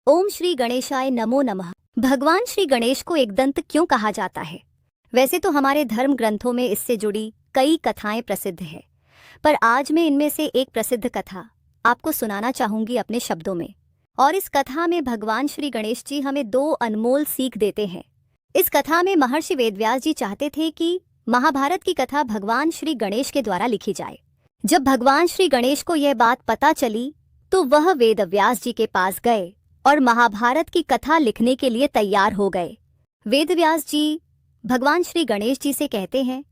ओम श्री गणेशाय नमो नमः। भगवान श्री गणेश को एकदंत क्यों कहा जाता है? वैसे तो हमारे धर्म ग्रंथों में इससे जुड़ी कई कथाएं प्रसिद्ध है, पर आज मैं इनमें से एक प्रसिद्ध कथा आपको सुनाना चाहूंगी अपने शब्दों में। और इस कथा में भगवान श्री गणेश जी हमें दो अनमोल सीख देते हैं। इस कथा में महर्षि वेदव्यास जी चाहते थे कि महाभारत की कथा भगवान श्री गणेश के द्वारा लिखी जाए। जब भगवान श्री गणेश को यह बात पता चली तो वह वेदव्यास जी के पास गए और महाभारत की कथा लिखने के लिए तैयार हो गए। वेदव्यास जी भगवान श्री गणेश जी से कहते हैं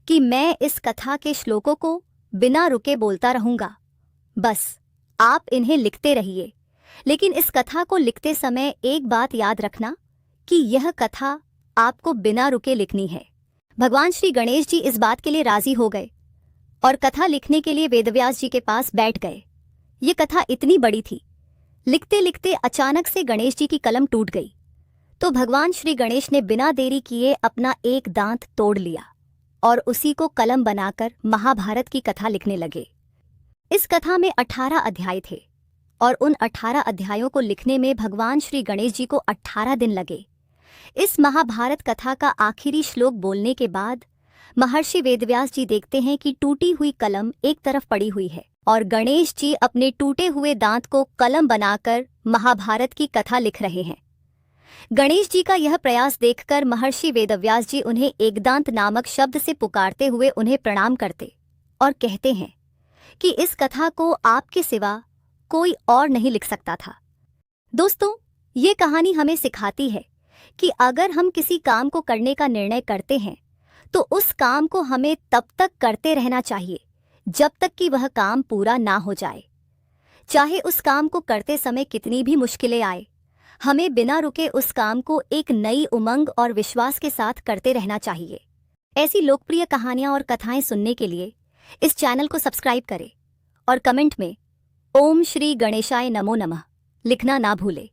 कि मैं इस कथा के श्लोकों को बिना रुके बोलता रहूंगा, बस आप इन्हें लिखते रहिए। लेकिन इस कथा को लिखते समय एक बात याद रखना कि यह कथा आपको बिना रुके लिखनी है। भगवान श्री गणेश जी इस बात के लिए राजी हो गए और कथा लिखने के लिए वेदव्यास जी के पास बैठ गए। ये कथा इतनी बड़ी थी, लिखते लिखते अचानक से गणेश जी की कलम टूट गई। तो भगवान श्री गणेश ने बिना देरी किए अपना एक दांत तोड़ लिया और उसी को कलम बनाकर महाभारत की कथा लिखने लगे। इस कथा में 18 अध्याय थे और उन 18 अध्यायों को लिखने में भगवान श्री गणेश जी को 18 दिन लगे। इस महाभारत कथा का आखिरी श्लोक बोलने के बाद महर्षि वेदव्यास जी देखते हैं कि टूटी हुई कलम एक तरफ पड़ी हुई है और गणेश जी अपने टूटे हुए दांत को कलम बनाकर महाभारत की कथा लिख रहे हैं। गणेश जी का यह प्रयास देखकर महर्षि वेदव्यास जी उन्हें एकदांत नामक शब्द से पुकारते हुए उन्हें प्रणाम करते और कहते हैं कि इस कथा को आपके सिवा कोई और नहीं लिख सकता था। दोस्तों, ये कहानी हमें सिखाती है कि अगर हम किसी काम को करने का निर्णय करते हैं तो उस काम को हमें तब तक करते रहना चाहिए जब तक कि वह काम पूरा ना हो जाए। चाहे उस काम को करते समय कितनी भी मुश्किलें आए, हमें बिना रुके उस काम को एक नई उमंग और विश्वास के साथ करते रहना चाहिए। ऐसी लोकप्रिय कहानियां और कथाएं सुनने के लिए इस चैनल को सब्सक्राइब करें और कमेंट में ओम श्री गणेशाय नमो नमः लिखना ना भूलें।